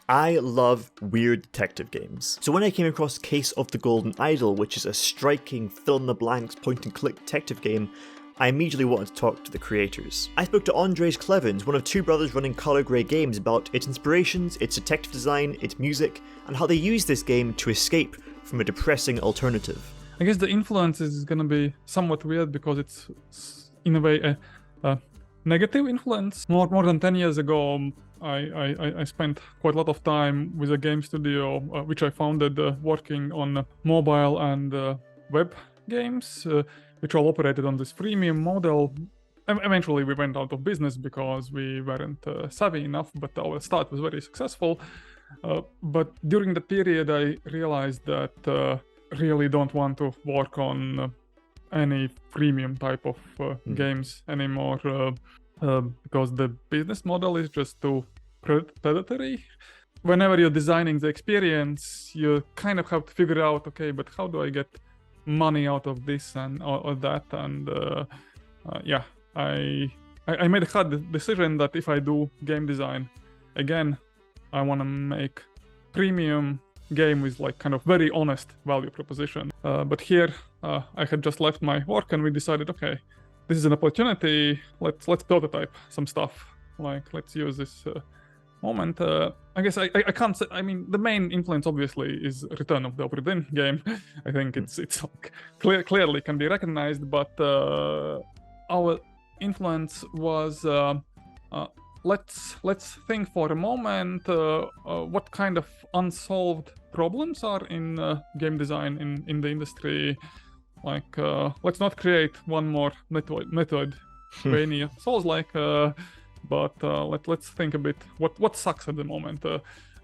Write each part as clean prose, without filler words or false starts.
I love weird detective games. So when I came across Case of the Golden Idol, which is a striking fill-in-the-blanks point-and-click detective game, I immediately wanted to talk to the creators. I spoke to Andrejs Klavins, one of two brothers running Color Grey Games, about its inspirations, its detective design, its music, and how they use this game to escape from a depressing alternative. I guess the influence is going to be somewhat weird because it's in a way a negative influence. More than 10 years ago, I spent quite a lot of time with a game studio which I founded working on mobile and web games, which all operated on this freemium model. Eventually we went out of business because we weren't savvy enough, but our start was very successful. But during that period I realized that really don't want to work on any freemium type of games anymore. Because the business model is just too predatory. Whenever you're designing the experience, you kind of have to figure out, okay, but how do I get money out of this and or that? And I made a hard decision that if I do game design again, I want to make premium game with like kind of very honest value proposition. But here I had just left my work and we decided, okay, this is an opportunity. Let's prototype some stuff. Like, let's use this moment. I guess I can't say. I mean, the main influence obviously is Return of the Obra Dinn game. I think it's like clearly can be recognized. But our influence was let's think for a moment what kind of unsolved problems are in game design in the industry. Like, let's not create one more Metroidvania Souls-like, but let's think a bit what sucks at the moment.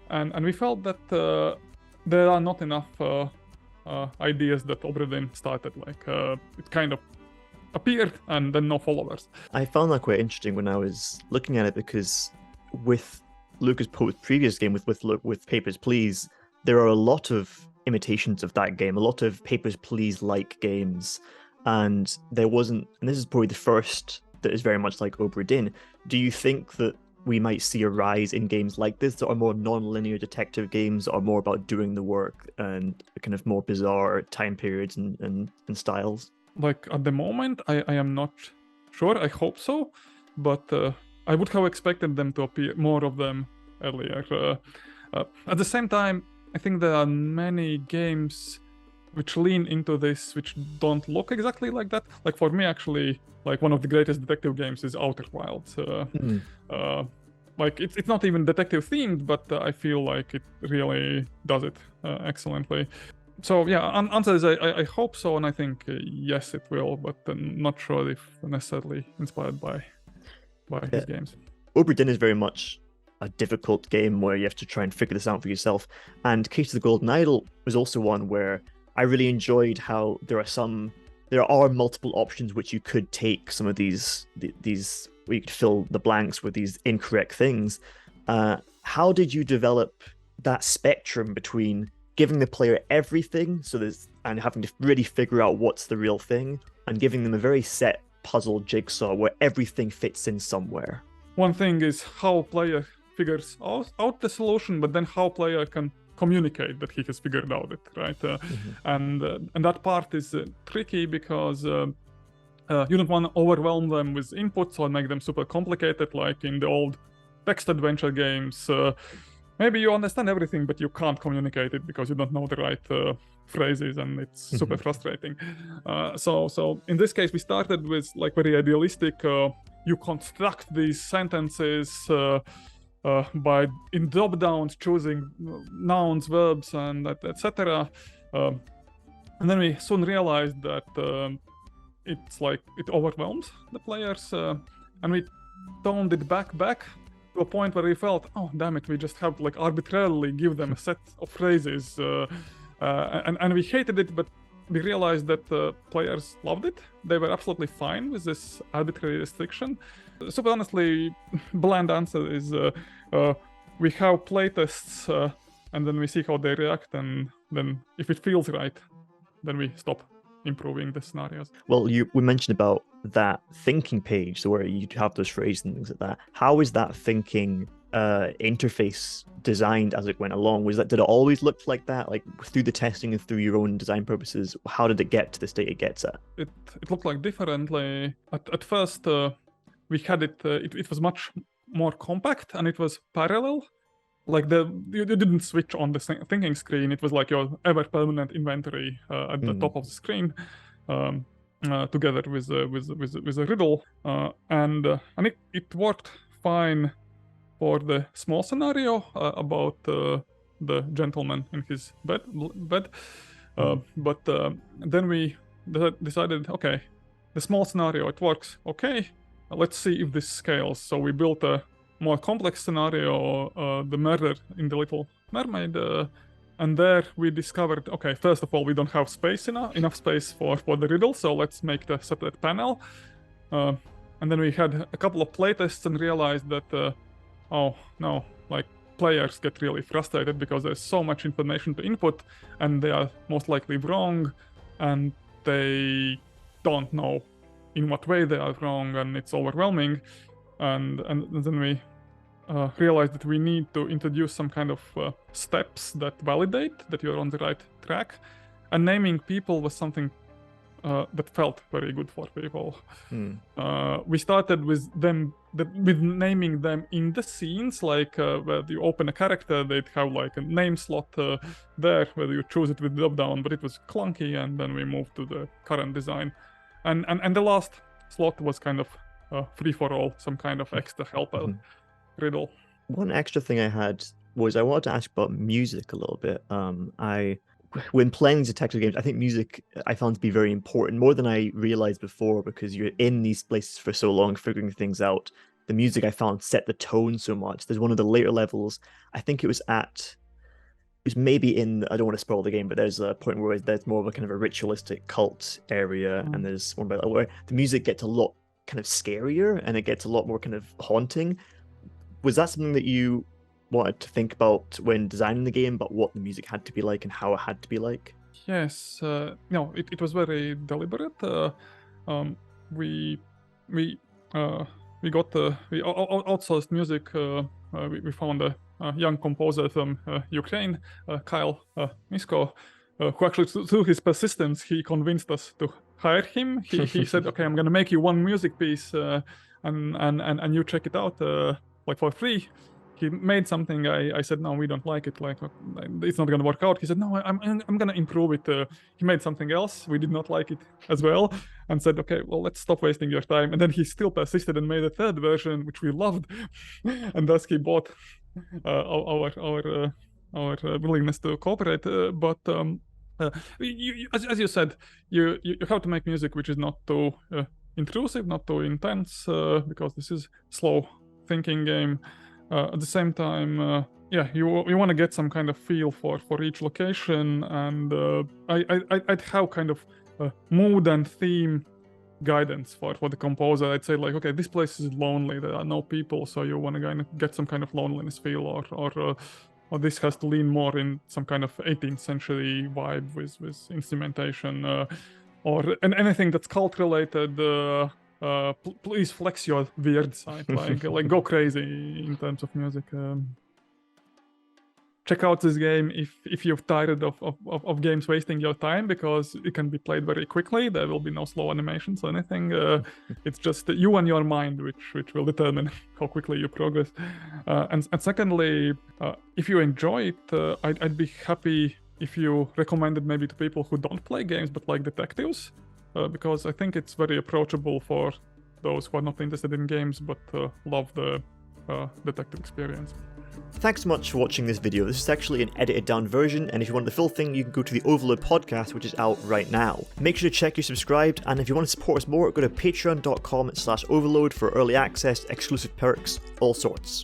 And we felt that there are not enough ideas that Obra Dinn started. Like, it kind of appeared and then no followers. I found that quite interesting when I was looking at it because with Lucas Pope's previous game, with Papers, Please, there are a lot of imitations of that game, a lot of Papers, Please-like games, and there wasn't, and this is probably the first that is very much like Obra Dinn. Do you think that we might see a rise in games like this that are more non-linear detective games that are more about doing the work and kind of more bizarre time periods and styles? Like, at the moment, I am not sure. I hope so, but I would have expected them to appear, more of them earlier. At the same time, I think there are many games which lean into this, which don't look exactly like that. Like, for me, actually, like one of the greatest detective games is Outer Wilds. Like, it's not even detective themed, but I feel like it really does it excellently. So yeah, answer is I hope so, and I think yes, it will, but not sure if necessarily inspired by his games. Obra Dinn is very much a difficult game where you have to try and figure this out for yourself. And Case of the Golden Idol was also one where I really enjoyed how there are multiple options which you could take some of these where you could fill the blanks with these incorrect things. How did you develop that spectrum between giving the player everything and having to really figure out what's the real thing, and giving them a very set puzzle jigsaw where everything fits in somewhere? One thing is how player figures out the solution, but then how player can communicate that he has figured out it, right? And that part is tricky because you don't want to overwhelm them with inputs or make them super complicated, like in the old text adventure games. Maybe you understand everything, but you can't communicate it because you don't know the right phrases, and it's super frustrating. So in this case, we started with like very idealistic. You construct these sentences by in drop downs choosing nouns, verbs, and etc. And then we soon realized that it's like it overwhelms the players, and we toned it back to a point where we felt, oh damn it, we just have to like arbitrarily give them a set of phrases, and we hated it, but we realized that players loved it. They were absolutely fine with this arbitrary restriction. Super honestly, bland answer is we have playtests and then we see how they react, and then if it feels right, then we stop improving the scenarios. Well, we mentioned about that thinking page, so where you have those phrases and things like that. How is that thinking interface designed as it went along? Did it always look like that, like through the testing and through your own design purposes? How did it get to the state it gets at? It looked like differently. At first, we had it was much more compact and it was parallel. Like you didn't switch on the thinking screen. It was like your ever permanent inventory at the top of the screen, together with a riddle, and it worked fine for the small scenario about the gentleman in his bed. But then we decided, okay, the small scenario, it works okay. Let's see if this scales. So we built a more complex scenario, the murder in the Little Mermaid, and there we discovered, okay, first of all, we don't have enough space for the riddle, so let's make the separate panel. And then we had a couple of playtests and realized that, oh no, like players get really frustrated because there's so much information to input, and they are most likely wrong, and they don't know in what way they are wrong, and it's overwhelming. And then we realized that we need to introduce some kind of steps that validate that you're on the right track. And naming people was something that felt very good for people. We started with naming them in the scenes, like where you open a character, they'd have like a name slot there, whether you choose it with drop down, but it was clunky, and then we moved to the current design. And the last slot was kind of free for all, some kind of extra helper riddle. One extra thing I had was I wanted to ask about music a little bit. When playing these detective games, I think music I found to be very important, more than I realized before, because you're in these places for so long, figuring things out. The music I found set the tone so much. There's one of the later levels, I think it was maybe in, I don't want to spoil the game, but there's a point where there's more of a kind of a ritualistic cult area, and there's one where the music gets a lot kind of scarier and it gets a lot more kind of haunting. Was that something that you wanted to think about when designing the game, about what the music had to be like and how it had to be like? Yes, no, it was very deliberate. We outsourced music. We found a young composer from Ukraine, Kyle Misko, who actually, through his persistence, he convinced us to hire him. He said, "Okay, I'm gonna make you one music piece, and you check it out, like for free." He made something. I said, "No, we don't like it. Like, it's not gonna work out." He said, "No, I'm gonna improve it." He made something else. We did not like it as well, and said, "Okay, well, let's stop wasting your time." And then he still persisted and made a third version, which we loved, and thus he bought our willingness to cooperate. But as you said, you have to make music which is not too intrusive, not too intense, because this is slow thinking game. At the same time, you want to get some kind of feel for each location, and I'd have kind of mood and theme guidance for the composer. I'd say like, okay, this place is lonely, there are no people, so you want to get some kind of loneliness feel, or this has to lean more in some kind of 18th century vibe with instrumentation, or anything that's cult related. Please flex your weird side, like go crazy in terms of music. Check out this game if you're tired of games wasting your time, because it can be played very quickly. There will be no slow animations or anything. It's just you and your mind which will determine how quickly you progress. And secondly, if you enjoy it, I'd be happy if you recommended maybe to people who don't play games but like detectives. Because I think it's very approachable for those who are not interested in games but love the detective experience. Thanks so much for watching this video. This is actually an edited down version, and if you want the full thing, you can go to the Overlode podcast, which is out right now. Make sure to check you're subscribed, and if you want to support us more, go to patreon.com/overload for early access, exclusive perks, all sorts.